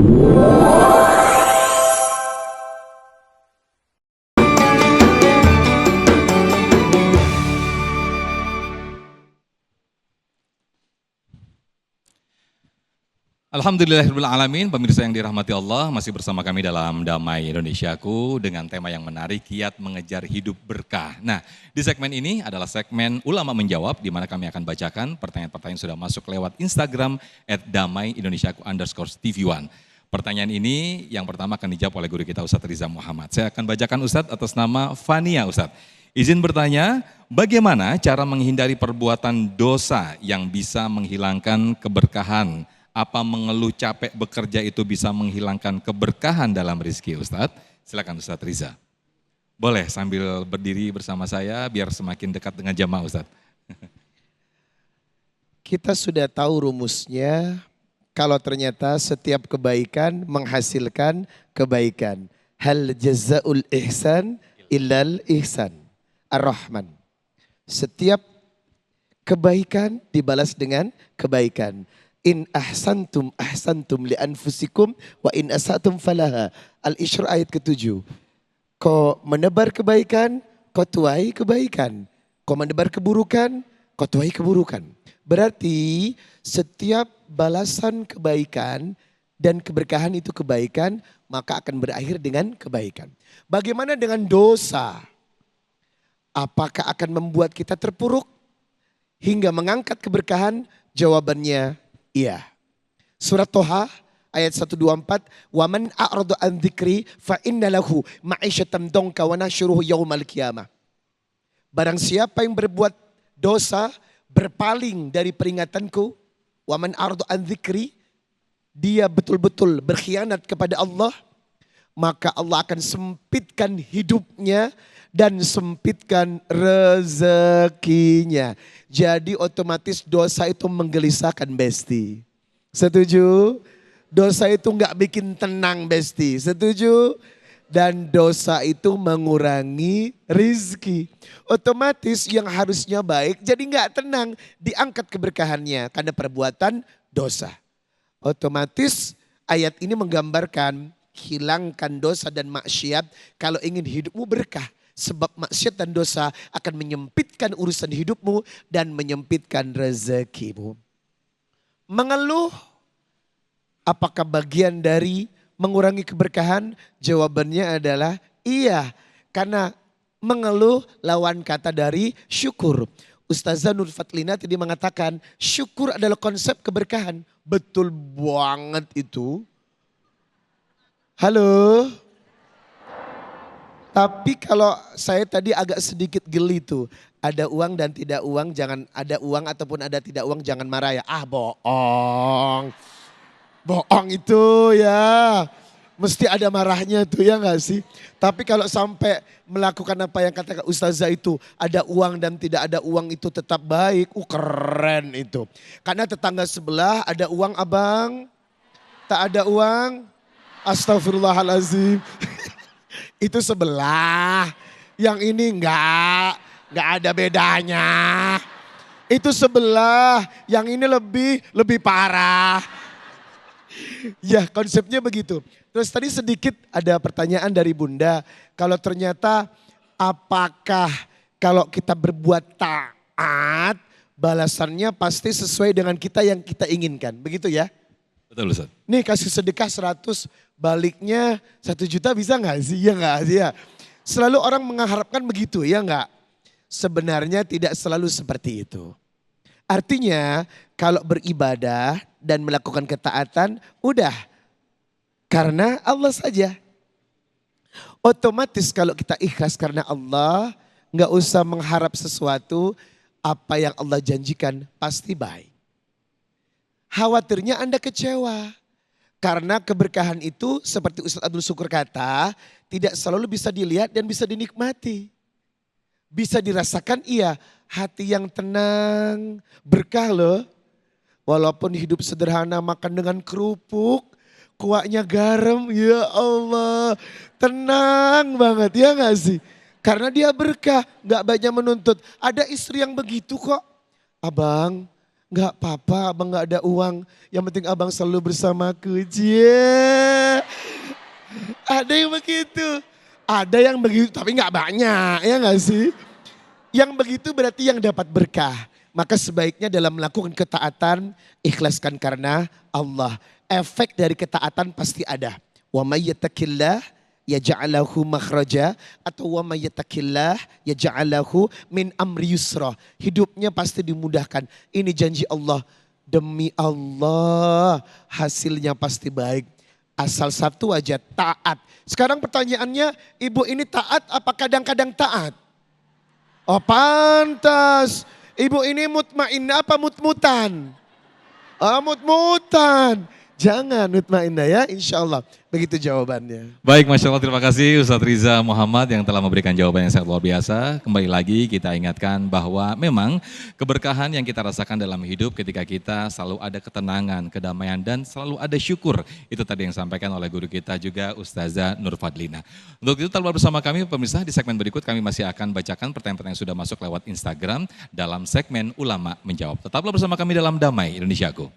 Alhamdulillahirrahmanirrahim, pemirsa yang dirahmati Allah, masih bersama kami dalam Damai Indonesiaku dengan tema yang menarik, kiat mengejar hidup berkah. Nah, di segmen ini adalah segmen Ulama Menjawab, di mana kami akan bacakan pertanyaan-pertanyaan yang sudah masuk lewat Instagram @damai_indonesiaku_tv1. Pertanyaan ini yang pertama akan dijawab oleh guru kita Ustadz Riza Muhammad. Saya akan bacakan Ustadz atas nama Fania Ustadz. Izin bertanya, bagaimana cara menghindari perbuatan dosa yang bisa menghilangkan keberkahan? Apa mengeluh capek bekerja itu bisa menghilangkan keberkahan dalam rezeki Ustadz? Silakan Ustadz Riza. Boleh sambil berdiri bersama saya biar semakin dekat dengan jamaah Ustadz. Kita sudah tahu rumusnya, kalau ternyata setiap kebaikan menghasilkan kebaikan. Hal jazaul ihsan illal ihsan. Ar-Rahman. Setiap kebaikan dibalas dengan kebaikan. In ahsantum li anfusikum wa in asatum falaha. Al-Isra ayat ke-7. Kau menebar kebaikan, kau tuai kebaikan. Kau menebar keburukan, kau tuai keburukan. Berarti setiap balasan kebaikan dan keberkahan itu kebaikan, maka akan berakhir dengan kebaikan. Bagaimana dengan dosa? Apakah akan membuat kita terpuruk hingga mengangkat keberkahan? Jawabannya iya. Surat Toha ayat 124, "Wa man a'rada an dzikri fa inna lahu ma'isyatan dongka wa nasyuruhu yaumal qiyamah." Barang siapa yang berbuat dosa, berpaling dari peringatanku, wa man a'rada an dzikri, dia betul-betul berkhianat kepada Allah, maka Allah akan sempitkan hidupnya dan sempitkan rezekinya. Jadi otomatis dosa itu menggelisahkan Besti. Setuju? Dosa itu nggak bikin tenang Besti. Setuju? Dan dosa itu mengurangi rizki. Otomatis yang harusnya baik jadi nggak tenang. Diangkat keberkahannya karena perbuatan dosa. Otomatis ayat ini menggambarkan hilangkan dosa dan maksiat kalau ingin hidupmu berkah. Sebab maksiat dan dosa akan menyempitkan urusan hidupmu dan menyempitkan rezekimu. Mengeluh apakah bagian dari mengurangi keberkahan? Jawabannya adalah iya. Karena mengeluh lawan kata dari syukur. Ustazah Nur Fatlina tadi mengatakan syukur adalah konsep keberkahan. Betul banget itu. Halo. Tapi kalau saya tadi agak sedikit geli tuh. Ada uang dan tidak uang, jangan ada uang ataupun ada tidak uang jangan marah ya. Ah bohong. Bohong itu ya. Mesti ada marahnya tuh ya gak sih? Tapi kalau sampai melakukan apa yang kata Ustazah itu. Ada uang dan tidak ada uang itu tetap baik. Keren itu. Karena tetangga sebelah ada uang abang. Tak ada uang. Astagfirullahaladzim. Itu sebelah, yang ini enggak ada bedanya. Itu sebelah, yang ini lebih parah. Ya konsepnya begitu. Terus tadi sedikit ada pertanyaan dari Bunda. Kalau ternyata apakah kalau kita berbuat taat, balasannya pasti sesuai dengan kita yang kita inginkan. Begitu ya? Betul Ustaz. Nih kasih sedekah 100, baliknya 1 juta bisa gak sih? Ya gak sih ya? Selalu orang mengharapkan begitu ya gak? Sebenarnya tidak selalu seperti itu. Artinya kalau beribadah dan melakukan ketaatan udah. Karena Allah saja. Otomatis kalau kita ikhlas karena Allah, gak usah mengharap sesuatu, apa yang Allah janjikan pasti baik. Khawatirnya Anda kecewa. Karena keberkahan itu seperti Ustadz Abdul Syukur kata, tidak selalu bisa dilihat dan bisa dinikmati. Bisa dirasakan iya, hati yang tenang, berkah loh. Walaupun hidup sederhana makan dengan kerupuk, kuahnya garam, ya Allah. Tenang banget ya gak sih? Karena dia berkah, gak banyak menuntut. Ada istri yang begitu kok. Abang, Nggak apa-apa, abang nggak ada uang. Yang penting abang selalu bersamaku. Cie. Ada yang begitu. Ada yang begitu, tapi nggak banyak, ya nggak sih? Yang begitu berarti yang dapat berkah. Maka sebaiknya dalam melakukan ketaatan, ikhlaskan karena Allah. Efek dari ketaatan pasti ada. Wa may yattaqillah yaj'alahu makhraja atau wa may yattaqillah yaj'alahu min amri yusra. Hidupnya pasti dimudahkan. Ini janji Allah. Demi Allah hasilnya pasti baik. Asal satu aja taat. Sekarang pertanyaannya, ibu ini taat apa kadang-kadang taat? Oh pantas. Ibu ini mutmainnah apa mutmutan? Ah mutmutan. Jangan mutmainnah ya, insya Allah. Begitu jawabannya. Baik, Masya Allah, terima kasih Ustadz Riza Muhammad yang telah memberikan jawaban yang sangat luar biasa. Kembali lagi kita ingatkan bahwa memang keberkahan yang kita rasakan dalam hidup ketika kita selalu ada ketenangan, kedamaian, dan selalu ada syukur. Itu tadi yang disampaikan oleh guru kita juga Ustazah Nur Fadlina. Untuk itu tetaplah bersama kami pemirsa, di segmen berikut kami masih akan bacakan pertanyaan-pertanyaan yang sudah masuk lewat Instagram dalam segmen Ulama Menjawab. Tetaplah bersama kami dalam Damai Indonesiaku.